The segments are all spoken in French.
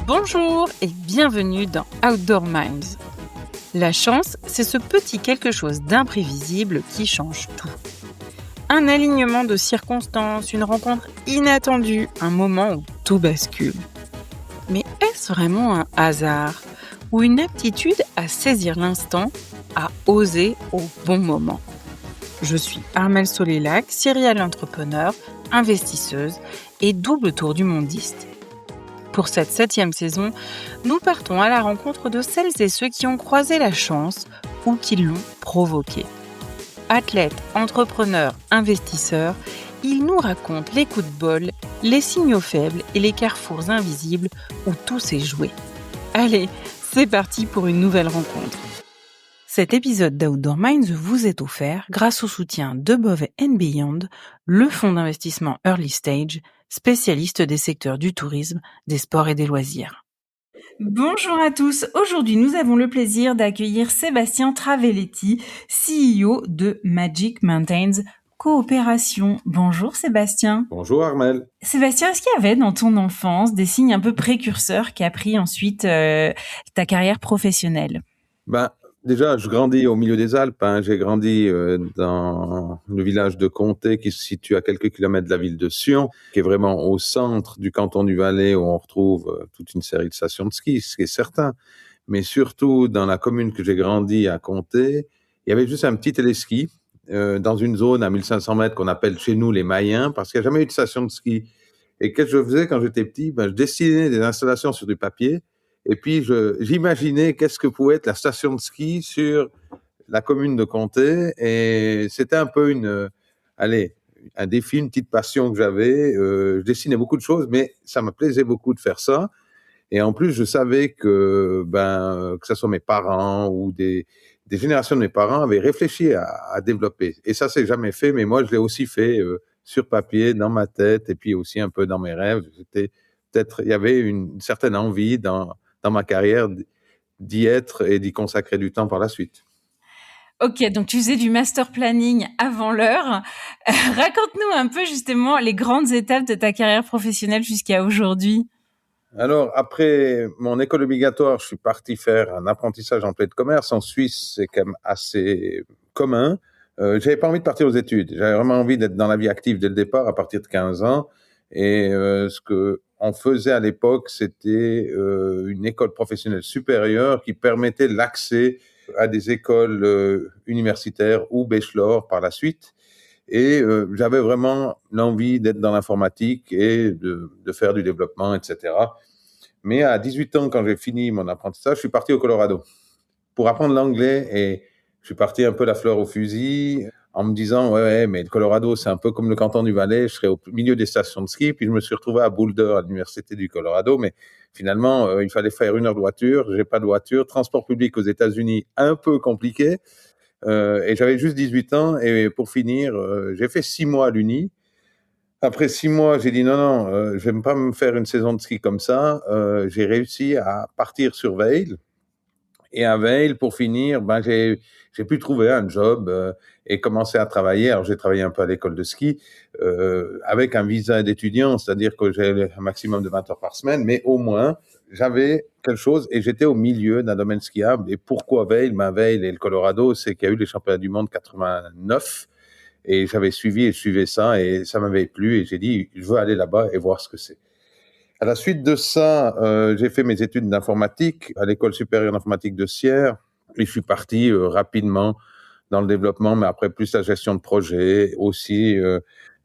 Bonjour et bienvenue dans Outdoor Minds. La chance, c'est ce petit quelque chose d'imprévisible qui change tout. Un alignement de circonstances, une rencontre inattendue, un moment où tout bascule. Mais est-ce vraiment un hasard ou une aptitude à saisir l'instant, à oser au bon moment? Je suis Armelle Solélac, serial entrepreneur, investisseuse et double tour du mondiste. Pour cette 7e saison, nous partons à la rencontre de celles et ceux qui ont croisé la chance ou qui l'ont provoquée. Athlètes, entrepreneurs, investisseurs, ils nous racontent les coups de bol, les signaux faibles et les carrefours invisibles où tout s'est joué. Allez, c'est parti pour une nouvelle rencontre. Cet épisode d'Outdoor Minds vous est offert grâce au soutien d'Above & Beyond, le fonds d'investissement Early Stage, spécialiste des secteurs du tourisme, des sports et des loisirs. Bonjour à tous, aujourd'hui nous avons le plaisir d'accueillir Sébastien Travelletti, CEO de Magic Mountains Coopération. Bonjour Sébastien. Bonjour Armelle. Sébastien, est-ce qu'il y avait dans ton enfance des signes un peu précurseurs qui a pris ensuite ta carrière professionnelle? Déjà, je grandis au milieu des Alpes. J'ai grandi dans le village de Comté qui se situe à quelques kilomètres de la ville de Sion, qui est vraiment au centre du canton du Valais où on retrouve toute une série de stations de ski, ce qui est certain. Mais surtout, dans la commune que j'ai grandi à Comté, il y avait juste un petit téléski dans une zone à 1500 mètres qu'on appelle chez nous les Mayens, parce qu'il n'y a jamais eu de station de ski. Et qu'est-ce que je faisais quand j'étais petit? Je dessinais des installations sur du papier. Et puis, j'imaginais qu'est-ce que pouvait être la station de ski sur la commune de Comté. Et c'était un peu un défi, une petite passion que j'avais. Je dessinais beaucoup de choses, mais ça me plaisait beaucoup de faire ça. Et en plus, je savais que ce soit mes parents ou des générations de mes parents avaient réfléchi à développer. Et ça, c'est jamais fait, mais moi, je l'ai aussi fait sur papier, dans ma tête, et puis aussi un peu dans mes rêves. Il y avait une certaine envie dans ma carrière d'y être et d'y consacrer du temps par la suite. Ok, donc tu faisais du master planning avant l'heure. Raconte-nous un peu justement les grandes étapes de ta carrière professionnelle jusqu'à aujourd'hui. Alors, après mon école obligatoire, je suis parti faire un apprentissage en plein de commerce. En Suisse, c'est quand même assez commun. J'avais pas envie de partir aux études. J'avais vraiment envie d'être dans la vie active dès le départ, à partir de 15 ans. Et ce que on faisait à l'époque, c'était une école professionnelle supérieure qui permettait l'accès à des écoles universitaires ou bachelor par la suite. Et j'avais vraiment l'envie d'être dans l'informatique et de faire du développement, etc. Mais à 18 ans, quand j'ai fini mon apprentissage, je suis parti au Colorado pour apprendre l'anglais et je suis parti un peu la fleur au fusil en me disant ouais, mais le Colorado, c'est un peu comme le canton du Valais, je serais au milieu des stations de ski. Puis je me suis retrouvé à Boulder, à l'université du Colorado, mais finalement, il fallait faire 1 heure de voiture. J'ai pas de voiture. Transport public aux États-Unis, un peu compliqué. Et j'avais juste 18 ans. Et pour finir, j'ai fait 6 mois à l'Uni. Après 6 mois, j'ai dit non, je vais pas me faire une saison de ski comme ça. J'ai réussi à partir sur Vail. Et à Vail, pour finir, j'ai pu trouver un job et commencer à travailler. Alors, j'ai travaillé un peu à l'école de ski avec un visa d'étudiant, c'est-à-dire que j'ai un maximum de 20 heures par semaine, mais au moins, j'avais quelque chose et j'étais au milieu d'un domaine skiable. Et pourquoi Vail? Vail et le Colorado, c'est qu'il y a eu les championnats du monde 89 et j'avais suivi ça et ça m'avait plu et j'ai dit, je veux aller là-bas et voir ce que c'est. À la suite de ça, j'ai fait mes études d'informatique à l'École supérieure d'informatique de Sierre et je suis parti rapidement dans le développement, mais après plus la gestion de projet, aussi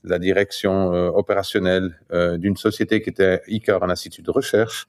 la direction opérationnelle d'une société qui était ICAR, un institut de recherche.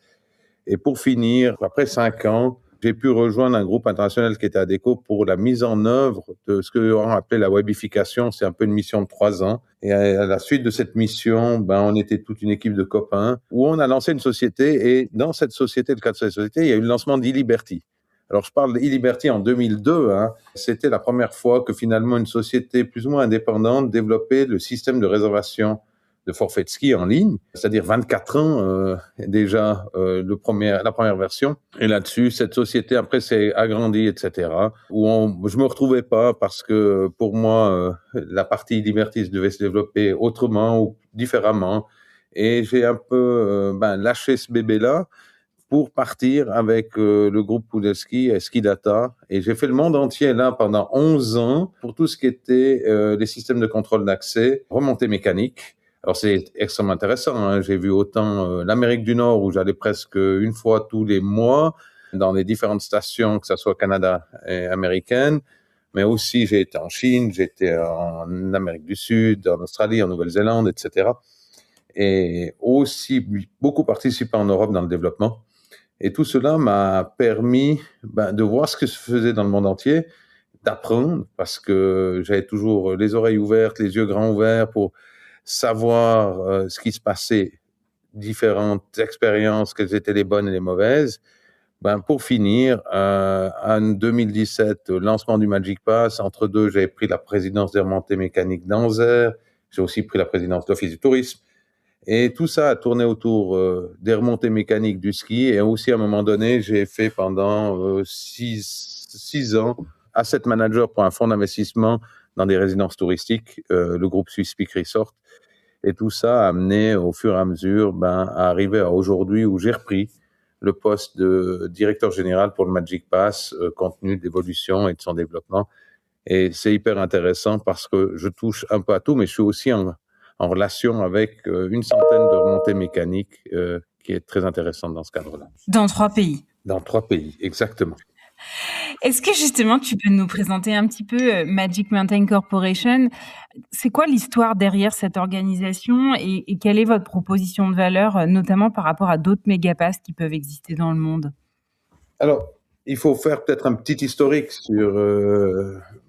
Et pour finir, après 5 ans, j'ai pu rejoindre un groupe international qui était ADECO pour la mise en œuvre de ce qu'on appelait la webification. C'est un peu une mission de 3 ans. Et à la suite de cette mission, on était toute une équipe de copains où on a lancé une société. Et dans cette société, le cadre de cette société, il y a eu le lancement d'eLiberty. Alors, je parle d'eLiberty en 2002. C'était la première fois que finalement une société plus ou moins indépendante développait le système de réservation de forfait de ski en ligne, c'est-à-dire 24 ans déjà la première version. Et là-dessus, cette société après s'est agrandie, etc. Je me retrouvais pas parce que pour moi, la partie Liberty devait se développer autrement ou différemment. Et j'ai un peu lâché ce bébé-là pour partir avec le groupe Kudelski et Ski Data. Et j'ai fait le monde entier là pendant 11 ans pour tout ce qui était les systèmes de contrôle d'accès, remontée mécanique. Alors c'est extrêmement intéressant, hein. J'ai vu autant l'Amérique du Nord où j'allais presque une fois tous les mois dans les différentes stations, que ce soit Canada et américaine, mais aussi j'ai été en Chine, j'ai été en Amérique du Sud, en Australie, en Nouvelle-Zélande, etc. Et aussi beaucoup participé en Europe dans le développement. Et tout cela m'a permis de voir ce que se faisait dans le monde entier, d'apprendre, parce que j'avais toujours les oreilles ouvertes, les yeux grands ouverts pour savoir ce qui se passait, différentes expériences, quelles étaient les bonnes et les mauvaises. Pour finir, en 2017, lancement du Magic Pass. Entre deux, j'avais pris la présidence des remontées mécaniques d'Anvers. J'ai aussi pris la présidence de l'Office du tourisme. Et tout ça a tourné autour des remontées mécaniques du ski. Et aussi, à un moment donné, j'ai fait pendant 6 ans asset manager pour un fonds d'investissement dans des résidences touristiques, le groupe Swiss Peak Resort. Et tout ça a amené au fur et à mesure à arriver à aujourd'hui où j'ai repris le poste de directeur général pour le Magic Pass, compte tenu de l'évolution et de son développement. Et c'est hyper intéressant parce que je touche un peu à tout, mais je suis aussi en relation avec une centaine de remontées mécaniques qui est très intéressante dans ce cadre-là. Dans 3 pays. Dans 3 pays, exactement. Est-ce que justement, tu peux nous présenter un petit peu Magic Mountain Corporation? C'est quoi l'histoire derrière cette organisation et quelle est votre proposition de valeur, notamment par rapport à d'autres mégapass qui peuvent exister dans le monde? Alors, il faut faire peut-être un petit historique sur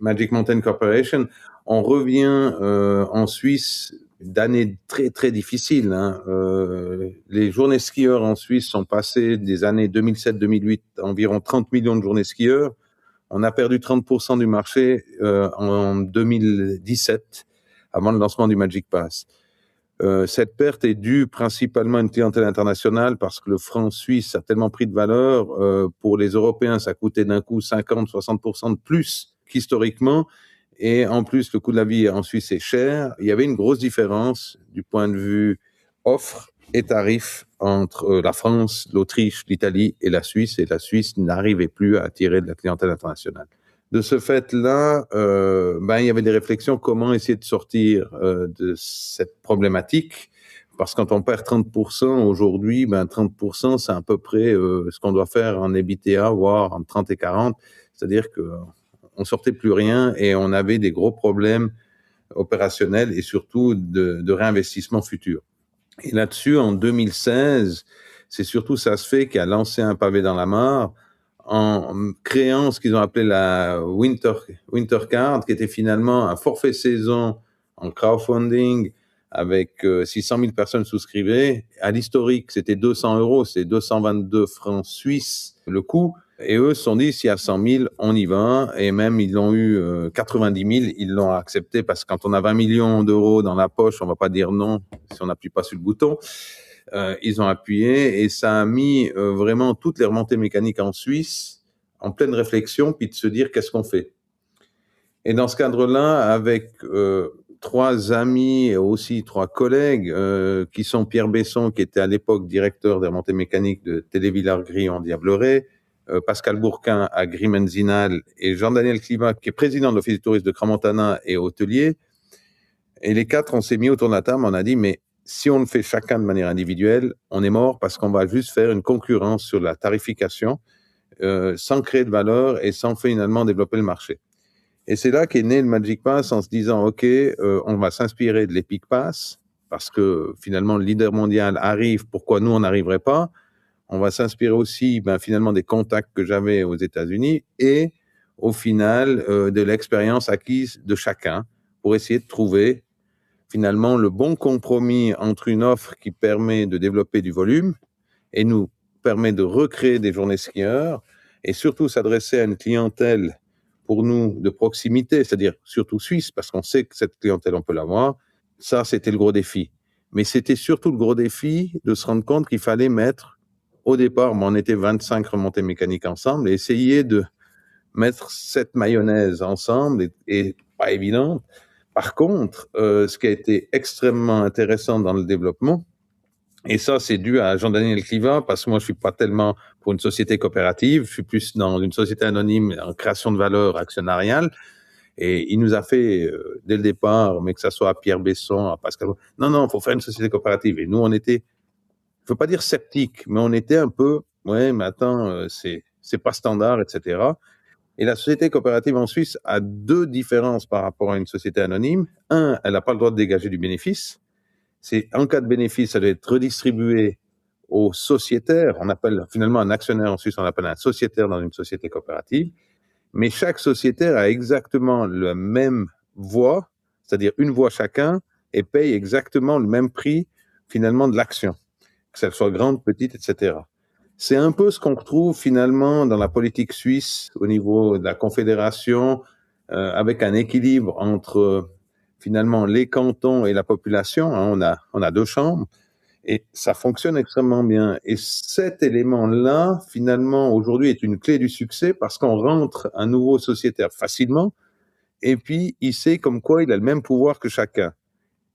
Magic Mountain Corporation. On revient en Suisse d'années très très difficiles, hein. Les journées skieurs en Suisse sont passées des années 2007-2008 à environ 30 millions de journées skieurs. On a perdu 30% du marché en 2017, avant le lancement du Magic Pass. Cette perte est due principalement à une clientèle internationale parce que le franc suisse a tellement pris de valeur. Pour les Européens, ça coûtait d'un coup 50-60% de plus qu'historiquement. Et en plus, le coût de la vie en Suisse est cher. Il y avait une grosse différence du point de vue offre et tarif entre la France, l'Autriche, l'Italie et la Suisse. Et la Suisse n'arrivait plus à attirer de la clientèle internationale. De ce fait-là, il y avait des réflexions comment essayer de sortir de cette problématique. Parce que quand on perd 30% aujourd'hui, 30% c'est à peu près ce qu'on doit faire en EBITDA, voire en 30 et 40. C'est-à-dire qu'on sortait plus rien et on avait des gros problèmes opérationnels et surtout de réinvestissement futur. Et là-dessus, en 2016, c'est surtout SASFE qui a lancé un pavé dans la mare en créant ce qu'ils ont appelé la Winter Card, qui était finalement un forfait saison en crowdfunding avec 600 000 personnes souscrivaient. À l'historique, c'était 200 €, c'est 222 francs suisses le coût. Et eux se sont dit, s'il y a 100 000, on y va. Et même, ils l'ont eu 90 000, ils l'ont accepté parce que quand on a 20 millions d'euros dans la poche, on va pas dire non si on n'appuie pas sur le bouton. Ils ont appuyé et ça a mis vraiment toutes les remontées mécaniques en Suisse en pleine réflexion, puis de se dire qu'est-ce qu'on fait. Et dans ce cadre-là, avec 3 amis et aussi 3 collègues, qui sont Pierre Besson, qui était à l'époque directeur des remontées mécaniques de Télé-Villard-Gris en Diableret, Pascal Bourquin à Gris-Menzinal et Jean-Daniel Climat, qui est président de l'Office du tourisme de Crans-Montana et hôtelier. Et les 4, on s'est mis autour de la table, on a dit, mais si on le fait chacun de manière individuelle, on est mort parce qu'on va juste faire une concurrence sur la tarification sans créer de valeur et sans finalement développer le marché. Et c'est là qu'est né le Magic Pass en se disant, OK, on va s'inspirer de l'Epic Pass parce que finalement le leader mondial arrive, pourquoi nous on n'arriverait pas? On va s'inspirer aussi finalement des contacts que j'avais aux États-Unis et au final de l'expérience acquise de chacun pour essayer de trouver finalement le bon compromis entre une offre qui permet de développer du volume et nous permet de recréer des journées skieurs et surtout s'adresser à une clientèle pour nous de proximité, c'est-à-dire surtout suisse, parce qu'on sait que cette clientèle, on peut l'avoir. Ça, c'était le gros défi. Mais c'était surtout le gros défi de se rendre compte qu'il fallait mettre, au départ, on était 25 remontées mécaniques ensemble, et essayer de mettre cette mayonnaise ensemble est pas évident. Par contre, ce qui a été extrêmement intéressant dans le développement, Et ça, c'est dû à Jean-Daniel Clivin, parce que moi, je suis pas tellement pour une société coopérative, je suis plus dans une société anonyme en création de valeur actionnariale. Et il nous a fait, dès le départ, mais que ça soit à Pierre Besson, à Pascal, non, faut faire une société coopérative. Et nous, on était, je veux pas dire sceptiques, mais on était un peu, ouais, mais attends, c'est pas standard, etc. Et la société coopérative en Suisse a deux différences par rapport à une société anonyme. Un, elle n'a pas le droit de dégager du bénéfice. C'est en cas de bénéfice, ça doit être redistribué aux sociétaires. On appelle finalement un actionnaire en Suisse, on appelle un sociétaire dans une société coopérative. Mais chaque sociétaire a exactement la même voix, c'est-à-dire une voix chacun, et paye exactement le même prix finalement de l'action, que ça soit grande, petite, etc. C'est un peu ce qu'on retrouve finalement dans la politique suisse au niveau de la confédération, avec un équilibre entre finalement les cantons et la population. Hein, on a deux chambres et ça fonctionne extrêmement bien. Et cet élément-là, finalement, aujourd'hui, est une clé du succès parce qu'on rentre un nouveau sociétaire facilement et puis il sait comme quoi il a le même pouvoir que chacun.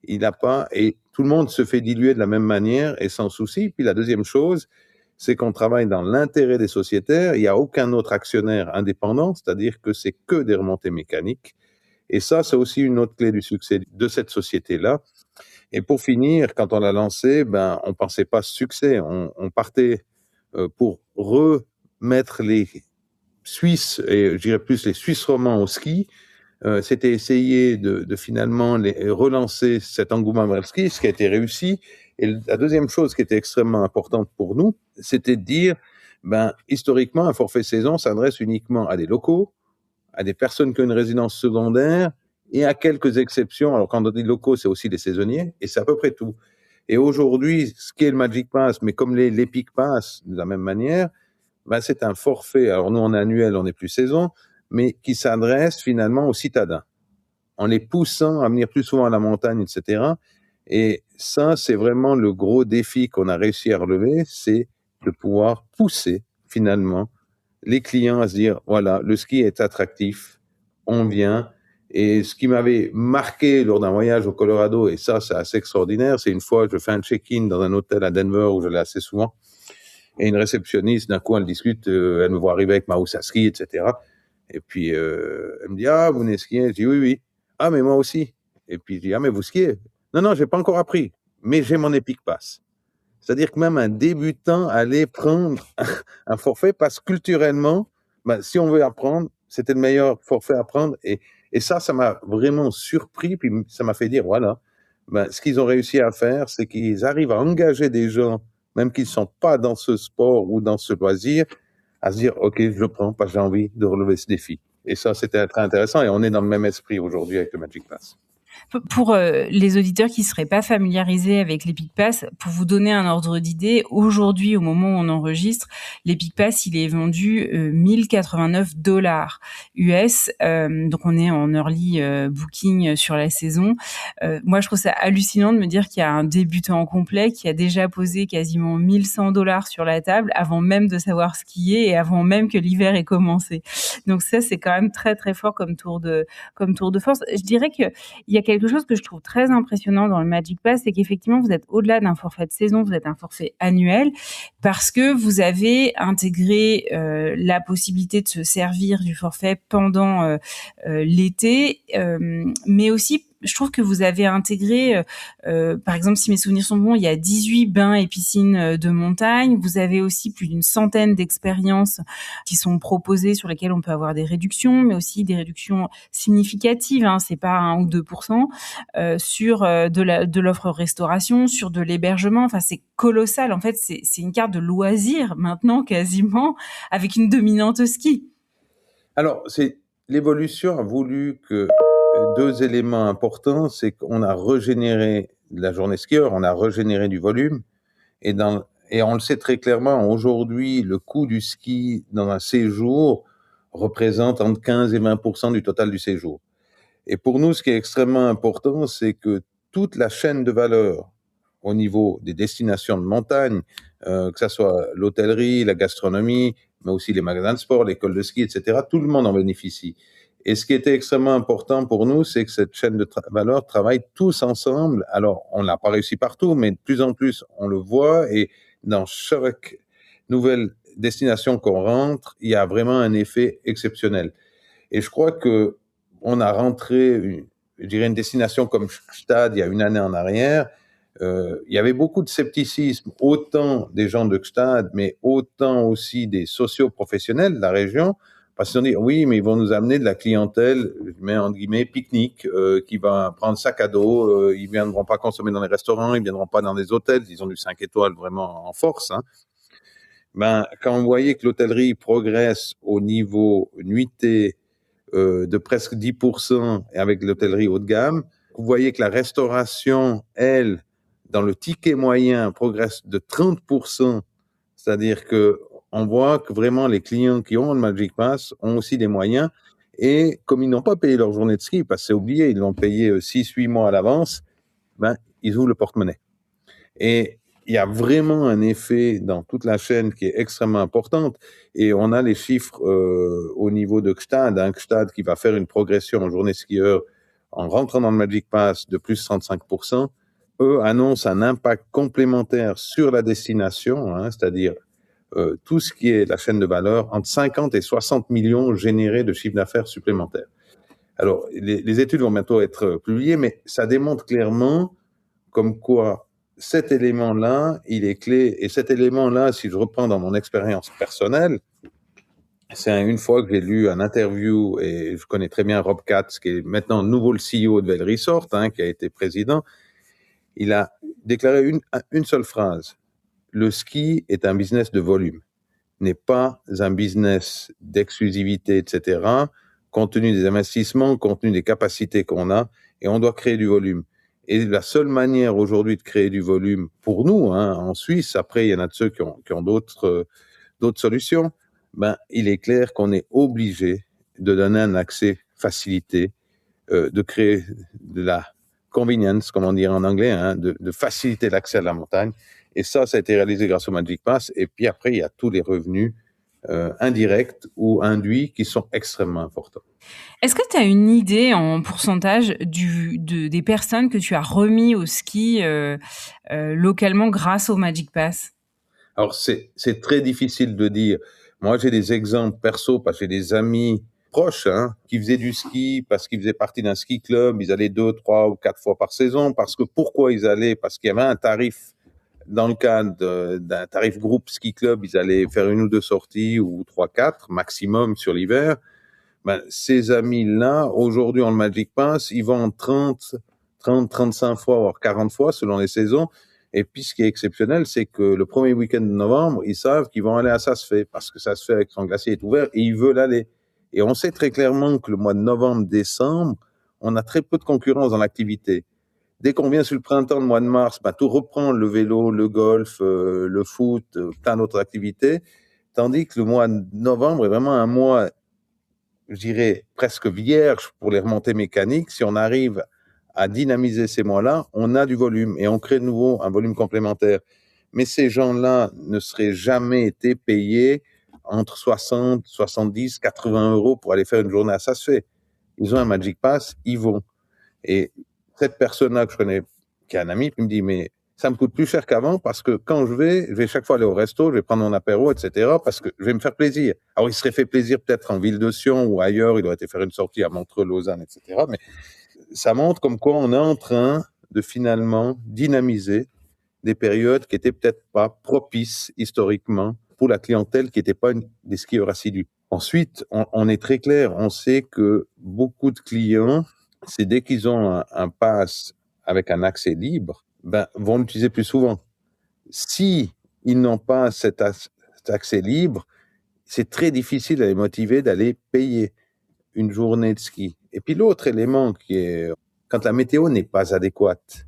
Il n'a pas, et tout le monde se fait diluer de la même manière et sans souci. Puis la deuxième chose, c'est qu'on travaille dans l'intérêt des sociétaires. Il n'y a aucun autre actionnaire indépendant, c'est-à-dire que c'est que des remontées mécaniques. Et ça, c'est aussi une autre clé du succès de cette société-là. Et pour finir, quand on l'a lancé, ben, on pensait pas succès. On partait pour remettre les Suisses, et je dirais plus les Suisses romans au ski. C'était essayer de finalement relancer cet engouement vers le ski, ce qui a été réussi. Et la deuxième chose qui était extrêmement importante pour nous, c'était de dire, ben, historiquement, un forfait saison s'adresse uniquement à des locaux, à des personnes qui ont une résidence secondaire et à quelques exceptions. Alors, quand on dit locaux, c'est aussi des saisonniers et c'est à peu près tout. Et aujourd'hui, ce qui est le Magic Pass, mais comme l'Epic Pass, de la même manière, ben, c'est un forfait. Alors, nous, on est annuel, on n'est plus saison, mais qui s'adresse finalement aux citadins, en les poussant à venir plus souvent à la montagne, etc. Et ça, c'est vraiment le gros défi qu'on a réussi à relever, c'est de pouvoir pousser finalement les clients à se dire, voilà, le ski est attractif, on vient. Et ce qui m'avait marqué lors d'un voyage au Colorado, et ça, c'est assez extraordinaire, c'est une fois, je fais un check-in dans un hôtel à Denver où je l'ai assez souvent, et une réceptionniste, d'un coup, elle discute, elle me voit arriver avec ma housse à ski, etc. Et puis, elle me dit, ah, vous venez skier? Je dis, oui, oui. Ah, mais moi aussi. Et puis, je dis, ah, mais vous skiez? Non, non, j'ai pas encore appris, mais j'ai mon Epic Pass. C'est-à-dire que même un débutant allait prendre un forfait parce que culturellement, ben, si on veut apprendre, c'était le meilleur forfait à prendre. Et ça m'a vraiment surpris. Puis ça m'a fait dire, voilà, ben, ce qu'ils ont réussi à faire, c'est qu'ils arrivent à engager des gens, même qui ne sont pas dans ce sport ou dans ce loisir, à se dire, OK, je le prends parce que j'ai envie de relever ce défi. Et ça, c'était très intéressant. Et on est dans le même esprit aujourd'hui avec le Magic Pass. Pour les auditeurs qui seraient pas familiarisés avec l'Epic Pass, pour vous donner un ordre d'idée, aujourd'hui, au moment où on enregistre, l'Epic Pass, il est vendu $1089 US. Donc on est en early booking sur la saison. Moi, je trouve ça hallucinant de me dire qu'il y a un débutant complet qui a déjà posé quasiment $1100 sur la table avant même de savoir skier et avant même que l'hiver ait commencé. Donc ça, c'est quand même très très fort comme tour de force. Je dirais que il y a quelque chose que je trouve très impressionnant dans le Magic Pass, c'est qu'effectivement, vous êtes au-delà d'un forfait de saison, vous êtes un forfait annuel, parce que vous avez intégré la possibilité de se servir du forfait pendant l'été, mais aussi je trouve que vous avez intégré, par exemple, si mes souvenirs sont bons, il y a 18 bains et piscines de montagne. Vous avez aussi plus d'une centaine d'expériences qui sont proposées sur lesquelles on peut avoir des réductions, mais aussi des réductions significatives. Hein, c'est pas 1 ou 2%, sur de l'offre restauration, sur de l'hébergement. Enfin, c'est colossal. En fait, c'est une carte de loisirs maintenant quasiment avec une dominante ski. Alors, l'évolution a voulu que deux éléments importants, c'est qu'on a régénéré la journée skieur, on a régénéré du volume, et on le sait très clairement, aujourd'hui, le coût du ski dans un séjour représente entre 15 et 20% du total du séjour. Et pour nous, ce qui est extrêmement important, c'est que toute la chaîne de valeur au niveau des destinations de montagne, que ça soit l'hôtellerie, la gastronomie, mais aussi les magasins de sport, l'école de ski, etc., tout le monde en bénéficie. Et ce qui était extrêmement important pour nous, c'est que cette chaîne de valeur travaille tous ensemble. Alors, on n'a pas réussi partout, mais de plus en plus, on le voit. Et dans chaque nouvelle destination qu'on rentre, il y a vraiment un effet exceptionnel. Et je crois que on a rentré, je dirais, une destination comme Gstaad il y a une année en arrière. Il y avait beaucoup de scepticisme, autant des gens de Gstaad, mais autant aussi des socio-professionnels de la région, parce qu'ils ont dit, oui, mais ils vont nous amener de la clientèle, je mets entre guillemets, pique-nique, qui va prendre sac à dos, ils viendront pas consommer dans les restaurants, ils viendront pas dans des hôtels, ils ont du 5 étoiles vraiment en force, hein. Ben, quand on voyait que l'hôtellerie progresse au niveau nuitée de presque 10% et avec l'hôtellerie haut de gamme, vous voyez que la restauration, elle, dans le ticket moyen, progresse de 30%, c'est-à-dire que on voit que vraiment les clients qui ont le Magic Pass ont aussi des moyens, et comme ils n'ont pas payé leur journée de ski, parce que c'est oublié, ils l'ont payé 6-8 mois à l'avance, ben, ils ouvrent le porte-monnaie. Et il y a vraiment un effet dans toute la chaîne qui est extrêmement importante. Et on a les chiffres au niveau de Gstaad, hein, Gstaad qui va faire une progression en journée skieur en rentrant dans le Magic Pass de plus 35%. Eux annoncent un impact complémentaire sur la destination, hein, c'est-à-dire tout ce qui est la chaîne de valeur, entre 50 et 60 millions générés de chiffre d'affaires supplémentaires. Alors, les études vont bientôt être publiées, mais ça démontre clairement comme quoi cet élément-là, il est clé. Et cet élément-là, si je reprends dans mon expérience personnelle, c'est une fois que j'ai lu un interview, et je connais très bien Rob Katz, qui est maintenant nouveau le CEO de Vail Resort, hein, qui a été président. Il a déclaré une seule phrase. Le ski est un business de volume, n'est pas un business d'exclusivité, etc., compte tenu des investissements, compte tenu des capacités qu'on a, et on doit créer du volume. Et la seule manière aujourd'hui de créer du volume pour nous, hein, en Suisse, après il y en a de ceux qui ont d'autres solutions, ben, il est clair qu'on est obligé de donner un accès facilité, de créer de la convenience, comme on dit en anglais, hein, de faciliter l'accès à la montagne. Et ça a été réalisé grâce au Magic Pass. Et puis après, il y a tous les revenus indirects ou induits qui sont extrêmement importants. Est-ce que tu as une idée en pourcentage des personnes que tu as remis au ski localement grâce au Magic Pass? Alors, c'est très difficile de dire. Moi, j'ai des exemples perso parce que j'ai des amis proches, hein, qui faisaient du ski parce qu'ils faisaient partie d'un ski club. Ils allaient 2, 3 ou 4 fois par saison. Parce que pourquoi ils allaient? Parce qu'il y avait un tarif dans le cadre d'un tarif groupe ski club. Ils allaient faire 1 ou 2 sorties ou 3, 4 maximum sur l'hiver. Ben, ces amis-là, aujourd'hui, en Magic Pass, ils vont en 30, 35 fois, voire 40 fois selon les saisons. Et puis, ce qui est exceptionnel, c'est que le premier week-end de novembre, ils savent qu'ils vont aller à Saas-Fee parce que Saas-Fee avec son glacier est ouvert et ils veulent aller. Et on sait très clairement que le mois de novembre, décembre, on a très peu de concurrence dans l'activité. Dès qu'on vient sur le printemps, le mois de mars, ben, tout reprend, le vélo, le golf, le foot, plein d'autres activités. Tandis que le mois de novembre est vraiment un mois, je dirais, presque vierge pour les remontées mécaniques. Si on arrive à dynamiser ces mois-là, on a du volume et on crée de nouveau un volume complémentaire. Mais ces gens-là ne seraient jamais été payés entre 60, 70, 80 euros pour aller faire une journée à Saas-Fee. Ils ont un Magic Pass, ils vont. Et cette personne-là que je connais, qui est un ami, qui me dit, mais ça me coûte plus cher qu'avant parce que quand je vais chaque fois aller au resto, je vais prendre mon apéro, etc., parce que je vais me faire plaisir. Alors, il serait fait plaisir peut-être en ville de Sion ou ailleurs, il aurait été faire une sortie à Montreux, Lausanne, etc., mais ça montre comme quoi on est en train de finalement dynamiser des périodes qui étaient peut-être pas propices historiquement pour la clientèle qui n'était pas des skieurs assidus. Ensuite, on est très clair, on sait que beaucoup de clients, c'est dès qu'ils ont un pass avec un accès libre, ben, vont l'utiliser plus souvent. Si ils n'ont pas cet accès libre, c'est très difficile à les motiver d'aller payer une journée de ski. Et puis l'autre élément qui est, quand la météo n'est pas adéquate,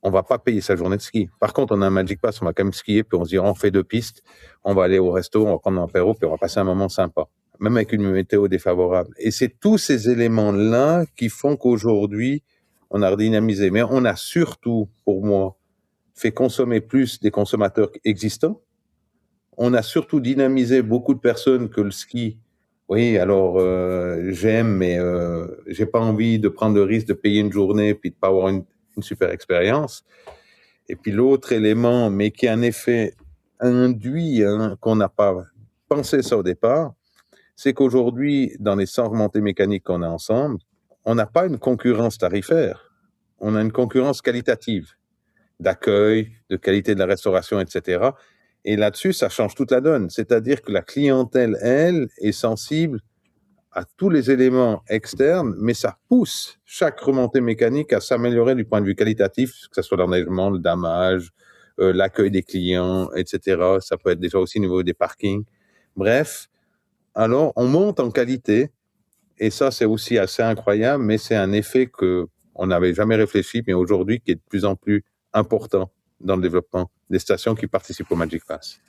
on va pas payer sa journée de ski. Par contre, on a un Magic Pass, on va quand même skier, puis on se dit, on fait 2 pistes, on va aller au resto, on va prendre un apéro, puis on va passer un moment sympa, même avec une météo défavorable. Et c'est tous ces éléments-là qui font qu'aujourd'hui, on a redynamisé. Mais on a surtout, pour moi, fait consommer plus des consommateurs existants. On a surtout dynamisé beaucoup de personnes que le ski Oui, alors j'aime, mais j'ai pas envie de prendre le risque de payer une journée puis de pas avoir une super expérience. Et puis l'autre élément, mais qui en effet induit qu'on n'a pas pensé ça au départ, c'est qu'aujourd'hui, dans les 100 remontées mécaniques qu'on a ensemble, on n'a pas une concurrence tarifaire, on a une concurrence qualitative, d'accueil, de qualité de la restauration, etc. Et là-dessus, ça change toute la donne. C'est-à-dire que la clientèle, elle, est sensible à tous les éléments externes, mais ça pousse chaque remontée mécanique à s'améliorer du point de vue qualitatif, que ce soit l'enneigement, le damage, l'accueil des clients, etc. Ça peut être déjà aussi au niveau des parkings. Bref, alors on monte en qualité, et ça c'est aussi assez incroyable, mais c'est un effet que on n'avait jamais réfléchi, mais aujourd'hui qui est de plus en plus important dans le développement des stations qui participent au Magic Pass.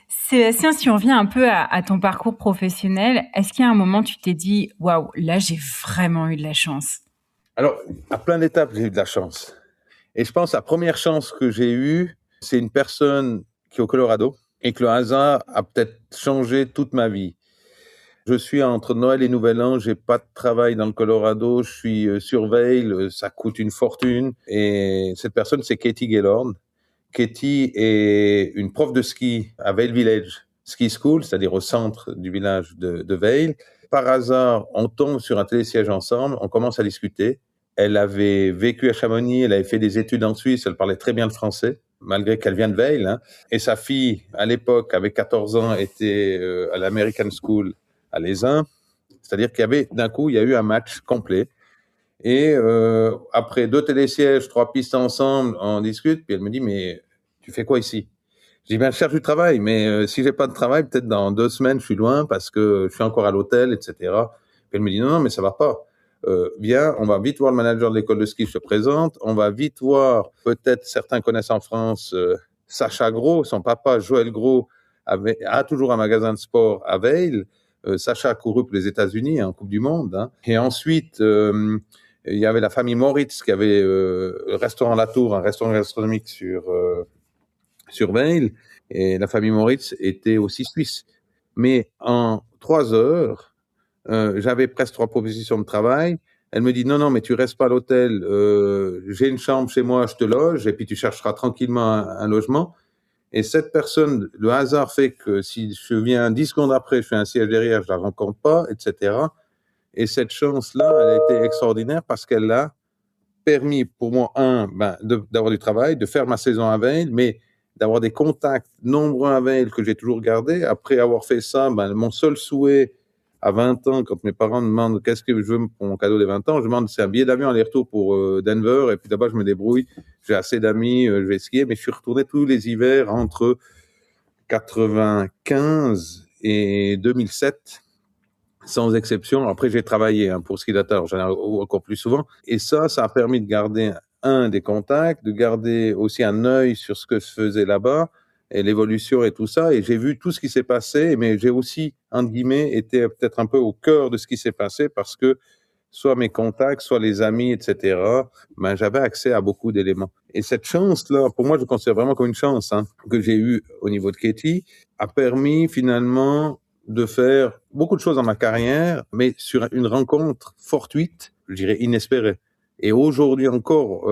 Sébastien, si on revient un peu à ton parcours professionnel, est-ce qu'il y a un moment tu t'es dit « Waouh, là j'ai vraiment eu de la chance ». Alors, à plein d'étapes, j'ai eu de la chance. Et je pense que la première chance que j'ai eue, c'est une personne qui est au Colorado et que le hasard a peut-être changé toute ma vie. Je suis entre Noël et Nouvel An, j'ai pas de travail dans le Colorado, je suis sur Vail, ça coûte une fortune. Et cette personne, c'est Katie Gaylord. Katie est une prof de ski à Vail Village Ski School, c'est-à-dire au centre du village de Vail. Par hasard, on tombe sur un télésiège ensemble, on commence à discuter. Elle avait vécu à Chamonix, elle avait fait des études en Suisse, elle parlait très bien le français, malgré qu'elle vient de Vail. Et sa fille, à l'époque, avait 14 ans, était à l'American School à l'Aisin. C'est-à-dire qu'il y avait, d'un coup, il y a eu un match complet. Et après 2 télésièges, 3 pistes ensemble, on discute. Puis elle me dit, mais tu fais quoi ici? Je dis, ben, je cherche du travail, mais si j'ai pas de travail, peut-être dans 2 semaines, je suis loin parce que je suis encore à l'hôtel, etc. Puis elle me dit, non, non, mais ça va pas. Viens, on va vite voir le manager de l'école de ski, je te présente. On va vite voir, peut-être certains connaissent en France, Sacha Gros, son papa, Joël Gros, a toujours un magasin de sport à Vail. Sacha a couru pour les États-Unis en Coupe du Monde. Et ensuite, il y avait la famille Moritz qui avait le restaurant La Tour, un restaurant gastronomique sur Vail. Et la famille Moritz était aussi suisse. Mais en 3 heures, j'avais presque 3 propositions de travail. Elle me dit, non, non, mais tu restes pas à l'hôtel. J'ai une chambre chez moi, je te loge, et puis tu chercheras tranquillement un logement. Et cette personne, le hasard fait que si je viens 10 secondes après, je fais un siège derrière, je la rencontre pas, etc. Et cette chance-là, elle a été extraordinaire parce qu'elle a permis pour moi, d'avoir du travail, de faire ma saison à Vail, mais d'avoir des contacts nombreux à Vail que j'ai toujours gardés. Après avoir fait ça, mon seul souhait à 20 ans, quand mes parents me demandent qu'est-ce que je veux pour mon cadeau des 20 ans, je demande c'est un billet d'avion aller-retour pour Denver, et puis là-bas je me débrouille, j'ai assez d'amis, je vais skier, mais je suis retourné tous les hivers entre 95 et 2007, sans exception. Après, j'ai travaillé pour Ski Data, j'en ai encore plus souvent. Et ça a permis de garder des contacts, de garder aussi un œil sur ce que je faisais là-bas et l'évolution et tout ça. Et j'ai vu tout ce qui s'est passé, mais j'ai aussi, entre guillemets, été peut-être un peu au cœur de ce qui s'est passé parce que soit mes contacts, soit les amis, etc., j'avais accès à beaucoup d'éléments. Et cette chance-là, pour moi, je considère vraiment comme une chance que j'ai eue au niveau de Katie, a permis finalement de faire beaucoup de choses dans ma carrière, mais sur une rencontre fortuite, je dirais inespérée. Et aujourd'hui encore,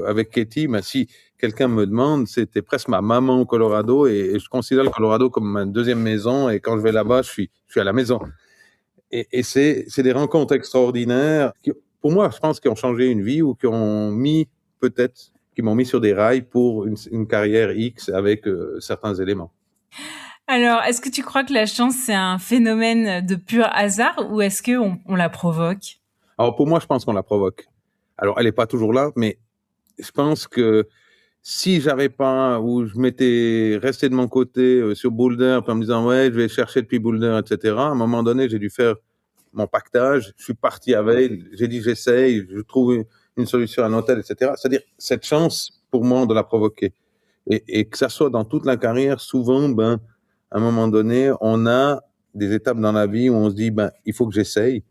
avec Katie, si quelqu'un me demande, c'était presque ma maman au Colorado, et je considère le Colorado comme ma deuxième maison, et quand je vais là-bas, je suis à la maison. Et c'est des rencontres extraordinaires qui, pour moi, je pense, qui ont changé une vie ou qui m'ont mis sur des rails pour une carrière X avec certains éléments. Alors, est-ce que tu crois que la chance, c'est un phénomène de pur hasard ou est-ce qu'on la provoque? Alors, pour moi, je pense qu'on la provoque. Alors, elle n'est pas toujours là, mais je pense que si j'avais pas, ou je m'étais resté de mon côté sur Boulder, en me disant, ouais, je vais chercher depuis Boulder, etc., à un moment donné, j'ai dû faire mon pactage, je suis parti à Vail, j'ai dit, j'essaye, je trouve une solution à un hôtel, etc. C'est-à-dire, cette chance, pour moi, de la provoquer. Et que ça soit dans toute la carrière, souvent, à un moment donné, on a des étapes dans la vie où on se dit, il faut que j'essaye.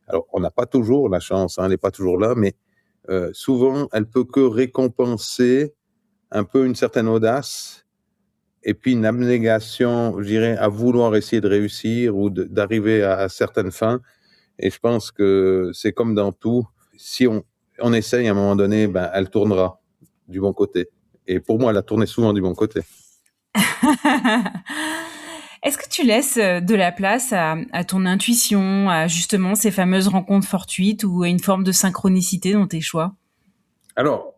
Alors, on n'a pas toujours la chance, elle n'est pas toujours là, mais souvent, elle peut que récompenser un peu une certaine audace et puis une abnégation, je dirais, à vouloir essayer de réussir ou d'arriver à certaines fins. Et je pense que c'est comme dans tout, si on essaye à un moment donné, ben, elle tournera du bon côté. Et pour moi, elle a tourné souvent du bon côté. Est-ce que tu laisses de la place à ton intuition, à justement ces fameuses rencontres fortuites ou à une forme de synchronicité dans tes choix? Alors,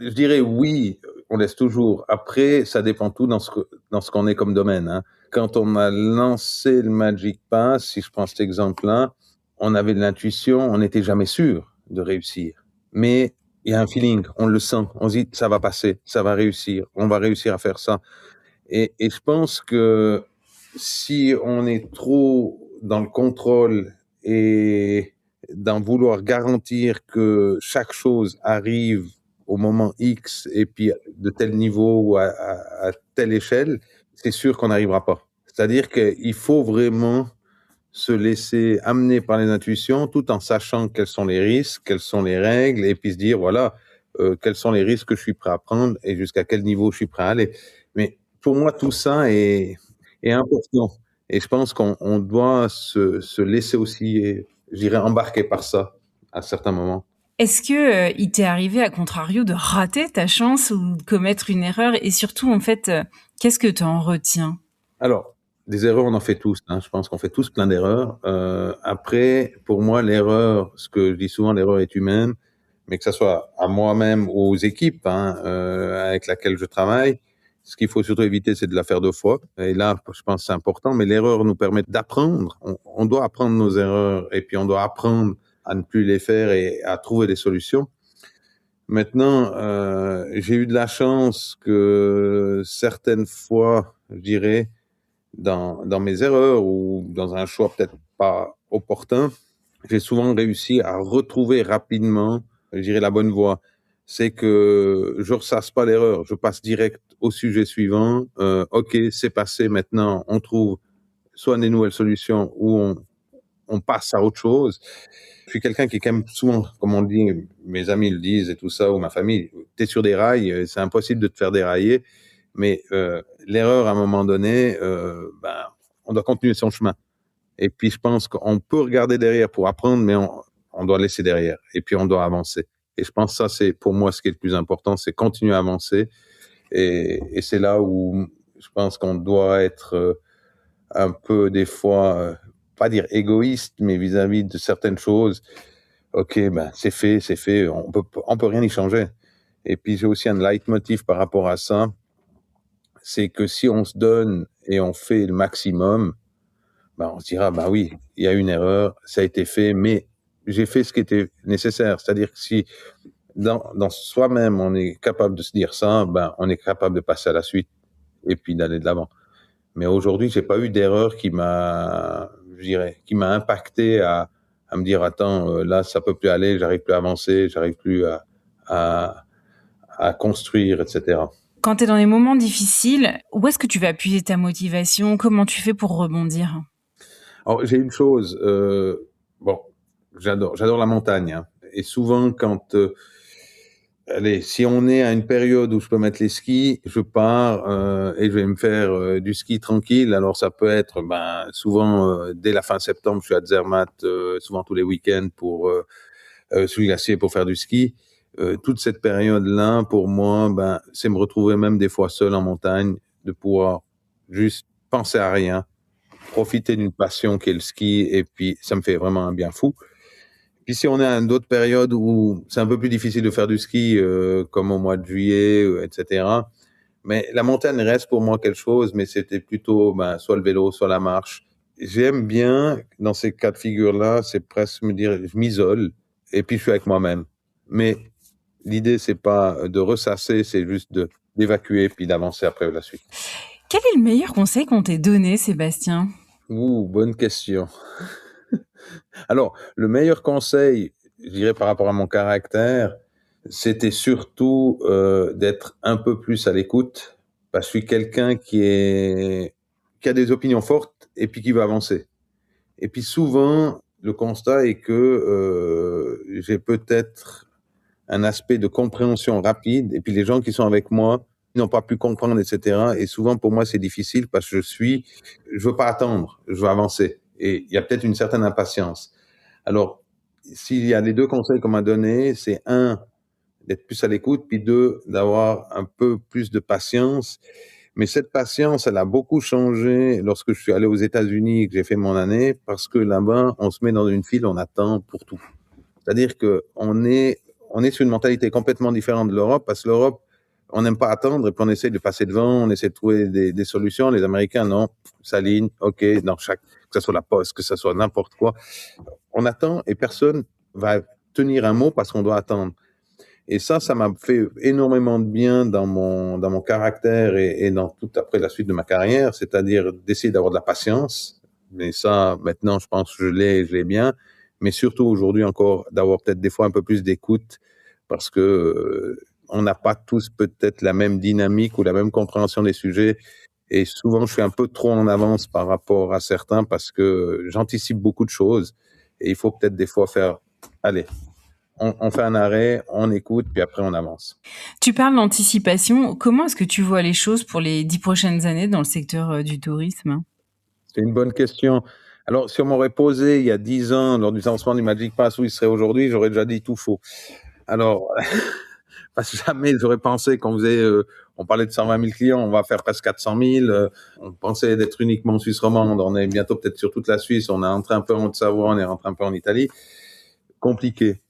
je dirais oui, on laisse toujours. Après, ça dépend tout dans ce qu'on est comme domaine, hein. Quand on a lancé le Magic Pass, si je prends cet exemple-là, on avait de l'intuition, on n'était jamais sûr de réussir. Mais il y a un feeling, on le sent, on se dit ça va passer, ça va réussir, on va réussir à faire ça. Et je pense que si on est trop dans le contrôle et d'en vouloir garantir que chaque chose arrive au moment X et puis de tel niveau ou à telle échelle, c'est sûr qu'on n'arrivera pas. C'est-à-dire qu'il faut vraiment se laisser amener par les intuitions tout en sachant quels sont les risques, quelles sont les règles et puis se dire, voilà, quels sont les risques que je suis prêt à prendre et jusqu'à quel niveau je suis prêt à aller. Mais pour moi, tout ça est important. Et je pense qu'on doit se laisser aussi, je dirais, embarquer par ça à certains moments. Est-ce que, il t'est arrivé à contrario de rater ta chance ou de commettre une erreur? Et surtout, en fait, qu'est-ce que tu en retiens? Alors, des erreurs, on en fait tous, hein. Je pense qu'on fait tous plein d'erreurs. Après, pour moi, l'erreur, ce que je dis souvent, l'erreur est humaine, mais que ça soit à moi-même ou aux équipes, hein, avec laquelle je travaille, ce qu'il faut surtout éviter, c'est de la faire deux fois. Et là, je pense que c'est important, mais l'erreur nous permet d'apprendre. On doit apprendre nos erreurs et puis on doit apprendre à ne plus les faire et à trouver des solutions. Maintenant, j'ai eu de la chance que certaines fois, je dirais, dans mes erreurs ou dans un choix peut-être pas opportun, j'ai souvent réussi à retrouver rapidement, je dirais, la bonne voie. C'est que je ressasse pas l'erreur, je passe direct au sujet suivant. Ok, c'est passé, maintenant on trouve soit des nouvelles solutions ou on passe à autre chose. Je suis quelqu'un qui est quand même souvent, comme on le dit, mes amis le disent et tout ça, ou ma famille, t'es sur des rails, c'est impossible de te faire dérailler. Mais l'erreur, à un moment donné, ben, on doit continuer son chemin. Et puis, je pense qu'on peut regarder derrière pour apprendre, mais on doit laisser derrière. Et puis, on doit avancer. Et je pense que ça, c'est pour moi ce qui est le plus important, c'est continuer à avancer. Et c'est là où je pense qu'on doit être un peu, des fois, pas dire égoïste, mais vis-à-vis de certaines choses. Ok, ben, c'est fait, on peut rien y changer. Et puis, j'ai aussi un leitmotiv par rapport à ça, c'est que si on se donne et on fait le maximum, ben on se dira, bah oui, il y a une erreur, ça a été fait, mais j'ai fait ce qui était nécessaire. C'est-à-dire que si dans soi-même on est capable de se dire ça, ben on est capable de passer à la suite et puis d'aller de l'avant. Mais aujourd'hui, j'ai pas eu d'erreur je dirais, qui m'a impacté à me dire, attends, là ça peut plus aller, j'arrive plus à avancer, j'arrive plus à, à construire, etc. Quand tu es dans les moments difficiles, où est-ce que tu vas appuyer ta motivation? Comment tu fais pour rebondir? Alors, j'ai une chose, bon, j'adore la montagne, hein. Et souvent, allez, si on est à une période où je peux mettre les skis, je pars et je vais me faire du ski tranquille. Alors, ça peut être, ben, souvent dès la fin septembre, je suis à Zermatt, souvent tous les week-ends sur le glacier pour faire du ski. Toute cette période-là, pour moi, ben, c'est me retrouver même des fois seul en montagne, de pouvoir juste penser à rien, profiter d'une passion qui est le ski, et puis ça me fait vraiment un bien fou. Puis si on est à une autre période où c'est un peu plus difficile de faire du ski, comme au mois de juillet, etc., mais la montagne reste pour moi quelque chose, mais c'était plutôt ben, soit le vélo, soit la marche. J'aime bien, dans ces cas de figure-là, c'est presque me dire, je m'isole, et puis je suis avec moi-même. Mais l'idée, c'est pas de ressasser, c'est juste d'évacuer, puis d'avancer après la suite. Quel est le meilleur conseil qu'on t'ait donné, Sébastien? Bonne question. Alors, le meilleur conseil, je dirais par rapport à mon caractère, c'était surtout d'être un peu plus à l'écoute, parce que je suis quelqu'un qui a des opinions fortes et puis qui veut avancer. Et puis souvent, le constat est que j'ai peut-être un aspect de compréhension rapide, et puis les gens qui sont avec moi ils n'ont pas pu comprendre, etc. Et souvent, pour moi, c'est difficile parce que je veux pas attendre, je veux avancer. Et il y a peut-être une certaine impatience. Alors, s'il y a les deux conseils qu'on m'a donnés, c'est un, d'être plus à l'écoute, puis deux, d'avoir un peu plus de patience. Mais cette patience, elle a beaucoup changé lorsque je suis allé aux États-Unis et que j'ai fait mon année, parce que là-bas, on se met dans une file, on attend pour tout. C'est-à-dire que on est sur une mentalité complètement différente de l'Europe, parce que l'Europe, on n'aime pas attendre, et puis on essaie de passer devant, on essaie de trouver des solutions. Les Américains, non, s'alignent, ok, que ce soit la poste, que ce soit n'importe quoi. On attend et personne va tenir un mot parce qu'on doit attendre. Et ça m'a fait énormément de bien dans mon caractère et dans toute après la suite de ma carrière, c'est-à-dire d'essayer d'avoir de la patience. Mais ça, maintenant, je pense que je l'ai bien. Mais surtout aujourd'hui encore, d'avoir peut-être des fois un peu plus d'écoute parce que on n'a pas tous peut-être la même dynamique ou la même compréhension des sujets. Et souvent, je suis un peu trop en avance par rapport à certains parce que j'anticipe beaucoup de choses. Et il faut peut-être des fois faire, allez, on fait un arrêt, on écoute, puis après on avance. Tu parles d'anticipation. Comment est-ce que tu vois les choses pour les 10 prochaines années dans le secteur du tourisme? C'est une bonne question. Alors, si on m'aurait posé il y a 10 ans, lors du lancement du Magic Pass, où il serait aujourd'hui, j'aurais déjà dit tout faux. Alors, parce que jamais j'aurais pensé qu'on faisait, on parlait de 120 000 clients, on va faire presque 400 000. On pensait d'être uniquement en Suisse romande, on est bientôt peut-être sur toute la Suisse, on est rentré un peu en Haute-Savoie, on est rentré un peu en Italie. Compliqué.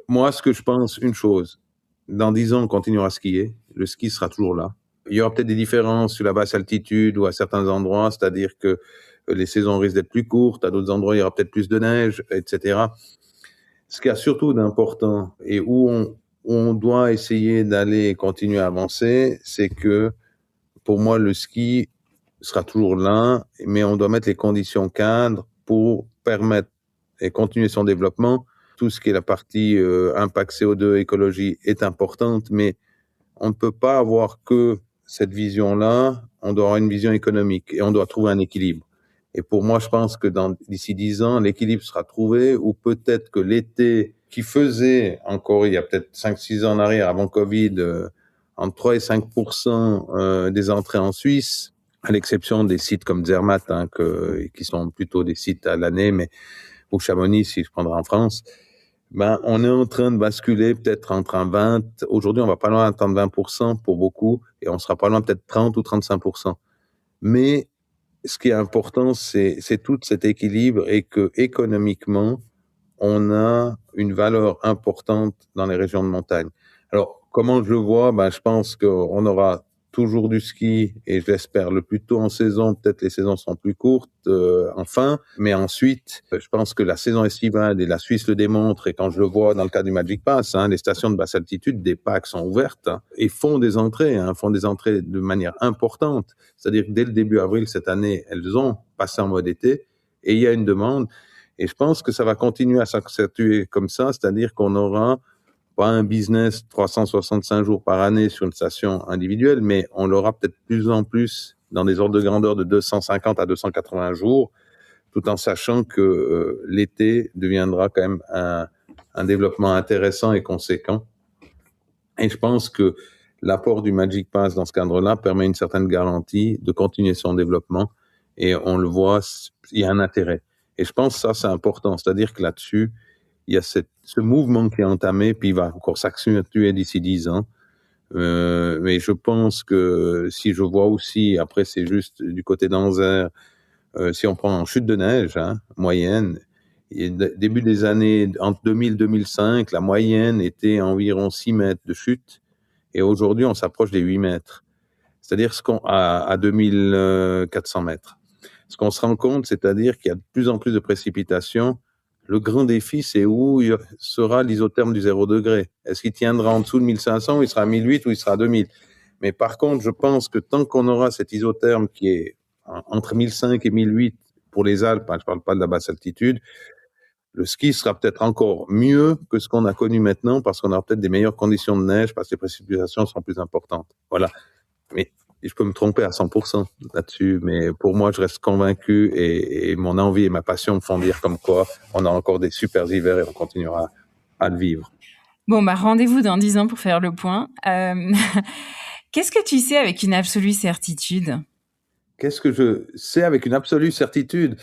Moi, ce que je pense, une chose, dans 10 ans, on continuera à skier. Le ski sera toujours là. Il y aura peut-être des différences sur la basse altitude ou à certains endroits, c'est-à-dire que les saisons risquent d'être plus courtes, à d'autres endroits, il y aura peut-être plus de neige, etc. Ce qu'il y a surtout d'important et où on doit essayer d'aller et continuer à avancer, c'est que, pour moi, le ski sera toujours là, mais on doit mettre les conditions cadres pour permettre et continuer son développement. Tout ce qui est la partie impact CO2, écologie est importante, mais on ne peut pas avoir que cette vision-là, on doit avoir une vision économique et on doit trouver un équilibre. Et pour moi, je pense que d'ici 10 ans, l'équilibre sera trouvé, ou peut-être que l'été qui faisait encore, il y a peut-être 5-6 ans en arrière, avant Covid, entre 3 et 5% des entrées en Suisse, à l'exception des sites comme Zermatt, qui sont plutôt des sites à l'année, mais ou Chamonix, si je prendrais en France, on est en train de basculer peut-être entre un 20, aujourd'hui on va pas loin d'atteindre 20% pour beaucoup, et on sera pas loin peut-être 30 ou 35%. Mais ce qui est important, c'est tout cet équilibre et que économiquement, on a une valeur importante dans les régions de montagne. Alors, comment je le vois? Je pense qu'on aura toujours du ski, et je l'espère le plus tôt en saison. Peut-être les saisons sont plus courtes enfin, mais ensuite, je pense que la saison estivale, et la Suisse le démontre, et quand je le vois dans le cas du Magic Pass, les stations de basse altitude, des packs sont ouvertes et font des entrées de manière importante. C'est-à-dire que dès le début avril cette année, elles ont passé en mode été, et il y a une demande. Et je pense que ça va continuer à s'accentuer comme ça, c'est-à-dire qu'on aura pas un business 365 jours par année sur une station individuelle, mais on l'aura peut-être plus en plus dans des ordres de grandeur de 250 à 280 jours, tout en sachant que l'été deviendra quand même un développement intéressant et conséquent. Et je pense que l'apport du Magic Pass dans ce cadre-là permet une certaine garantie de continuer son développement, et on le voit, il y a un intérêt. Et je pense que ça, c'est important, c'est-à-dire que là-dessus, il y a ce mouvement qui est entamé, puis il va encore s'accentuer d'ici 10 ans. Mais je pense que si je vois aussi, après c'est juste du côté d'Anvers, si on prend en chute de neige moyenne, début des années, entre 2000 et 2005, la moyenne était environ 6 mètres de chute, et aujourd'hui on s'approche des 8 mètres, c'est-à-dire à 2400 mètres. Ce qu'on se rend compte, c'est-à-dire qu'il y a de plus en plus de précipitations. Le grand défi, c'est où sera l'isotherme du 0 degré. Est-ce qu'il tiendra en dessous de 1500, ou il sera à 1008, ou il sera à 2000? Mais par contre, je pense que tant qu'on aura cet isotherme qui est entre 1005 et 1008 pour les Alpes, je ne parle pas de la basse altitude, le ski sera peut-être encore mieux que ce qu'on a connu maintenant, parce qu'on aura peut-être des meilleures conditions de neige, parce que les précipitations sont plus importantes. Voilà. Mais je peux me tromper à 100% là-dessus, mais pour moi, je reste convaincu, et mon envie et ma passion me font dire comme quoi on a encore des super hivers et on continuera à le vivre. Bon, rendez-vous dans 10 ans pour faire le point. Qu'est-ce que tu sais avec une absolue certitude? Qu'est-ce que je sais avec une absolue certitude?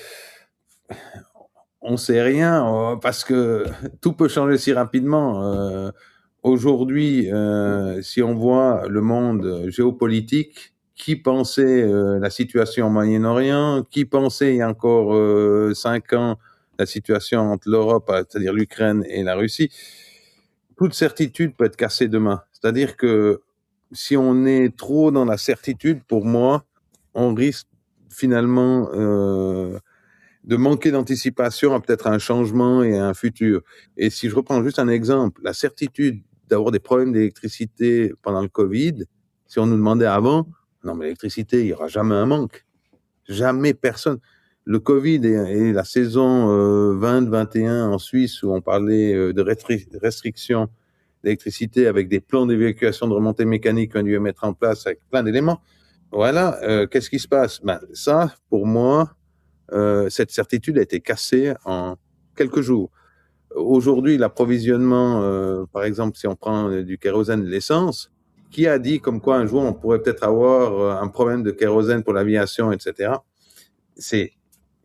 On ne sait rien parce que tout peut changer si rapidement. Aujourd'hui, si on voit le monde géopolitique, qui pensait la situation au Moyen-Orient, qui pensait il y a encore 5 ans la situation entre l'Europe, c'est-à-dire l'Ukraine et la Russie, toute certitude peut être cassée demain. C'est-à-dire que si on est trop dans la certitude, pour moi, on risque finalement de manquer d'anticipation à peut-être un changement et à un futur. Et si je reprends juste un exemple, la certitude d'avoir des problèmes d'électricité pendant le Covid, si on nous demandait avant, non mais l'électricité, il n'y aura jamais un manque. Jamais personne. Le Covid et la saison 20-21 en Suisse où on parlait de restrictions d'électricité avec des plans d'évacuation de remontée mécanique qu'on devait mettre en place avec plein d'éléments. Voilà, qu'est-ce qui se passe? Ça, pour moi, cette certitude a été cassée en quelques jours. Aujourd'hui, l'approvisionnement, par exemple, si on prend du kérosène, de l'essence, qui a dit comme quoi un jour on pourrait peut-être avoir un problème de kérosène pour l'aviation, etc. C'est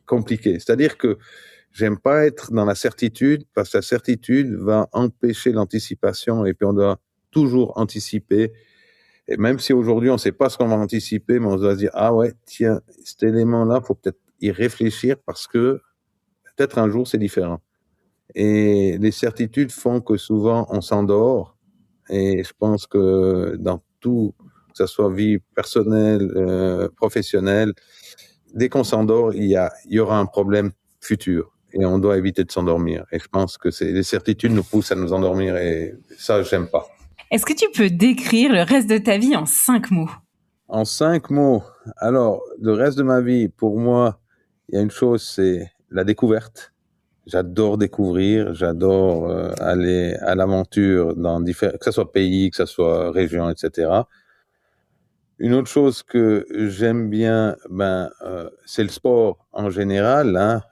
compliqué. C'est-à-dire que j'aime pas être dans la certitude parce que la certitude va empêcher l'anticipation et puis on doit toujours anticiper. Et même si aujourd'hui on ne sait pas ce qu'on va anticiper, mais on doit se dire ah ouais, tiens, cet élément-là, faut peut-être y réfléchir parce que peut-être un jour c'est différent. Et les certitudes font que souvent on s'endort. Et je pense que dans tout, que ce soit vie personnelle, professionnelle, dès qu'on s'endort, il y aura un problème futur. Et on doit éviter de s'endormir. Et je pense que les certitudes nous poussent à nous endormir et ça, j'aime pas. Est-ce que tu peux décrire le reste de ta vie en 5 mots? En 5 mots. Alors, le reste de ma vie, pour moi, il y a une chose, c'est la découverte. J'adore découvrir, j'adore aller à l'aventure dans différents, que ce soit pays, que ce soit région, etc. Une autre chose que j'aime bien, c'est le sport en général, hein,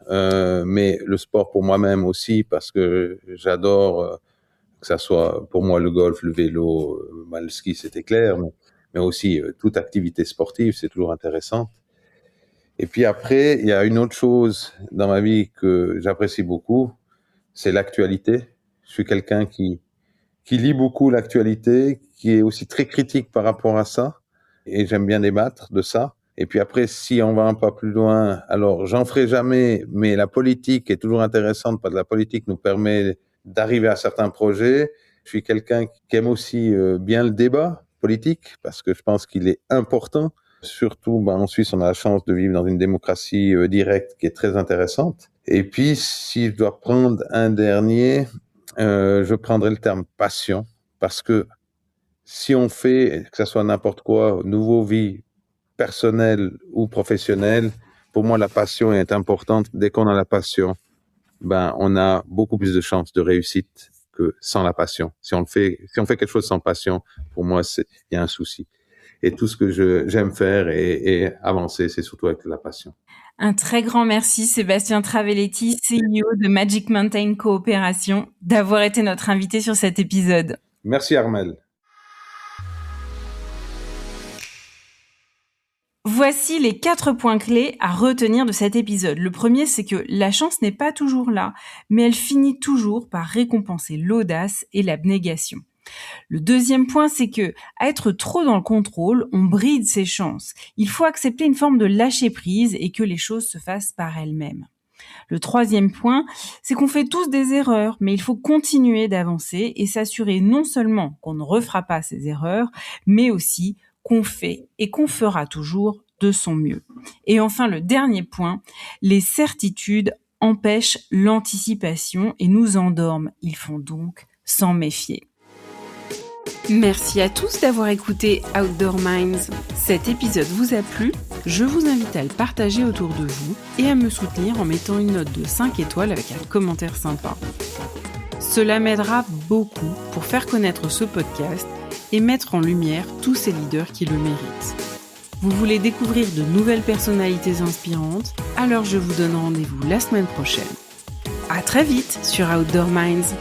mais le sport pour moi-même aussi parce que j'adore que ça soit pour moi le golf, le vélo, le ski, c'était clair, mais aussi toute activité sportive, c'est toujours intéressant. Et puis après, il y a une autre chose dans ma vie que j'apprécie beaucoup, c'est l'actualité. Je suis quelqu'un qui lit beaucoup l'actualité, qui est aussi très critique par rapport à ça, et j'aime bien débattre de ça. Et puis après, si on va un pas plus loin, alors j'en ferai jamais, mais la politique est toujours intéressante parce que la politique nous permet d'arriver à certains projets. Je suis quelqu'un qui aime aussi bien le débat politique parce que je pense qu'il est important. Surtout, en Suisse, on a la chance de vivre dans une démocratie directe qui est très intéressante. Et puis, si je dois prendre un dernier, je prendrai le terme passion, parce que si on fait, que ce soit n'importe quoi, nouveau vie personnelle ou professionnelle, pour moi, la passion est importante. Dès qu'on a la passion, on a beaucoup plus de chances de réussite que sans la passion. Si on fait quelque chose sans passion, pour moi, il y a un souci. Et tout ce que j'aime faire et avancer, c'est surtout avec la passion. Un très grand merci, Sébastien Travelletti, CEO de Magic Mountain Coopération, d'avoir été notre invité sur cet épisode. Merci, Armelle. Voici les 4 points clés à retenir de cet épisode. Le premier, c'est que la chance n'est pas toujours là, mais elle finit toujours par récompenser l'audace et l'abnégation. Le deuxième point, c'est que, à être trop dans le contrôle, on bride ses chances. Il faut accepter une forme de lâcher prise et que les choses se fassent par elles-mêmes. Le troisième point, c'est qu'on fait tous des erreurs, mais il faut continuer d'avancer et s'assurer non seulement qu'on ne refera pas ces erreurs, mais aussi qu'on fait et qu'on fera toujours de son mieux. Et enfin, le dernier point, les certitudes empêchent l'anticipation et nous endorment. Il faut donc s'en méfier. Merci à tous d'avoir écouté Outdoor Minds. Cet épisode vous a plu? Je vous invite à le partager autour de vous et à me soutenir en mettant une note de 5 étoiles avec un commentaire sympa. Cela m'aidera beaucoup pour faire connaître ce podcast et mettre en lumière tous ces leaders qui le méritent. Vous voulez découvrir de nouvelles personnalités inspirantes? Alors je vous donne rendez-vous la semaine prochaine. À très vite sur Outdoor Minds.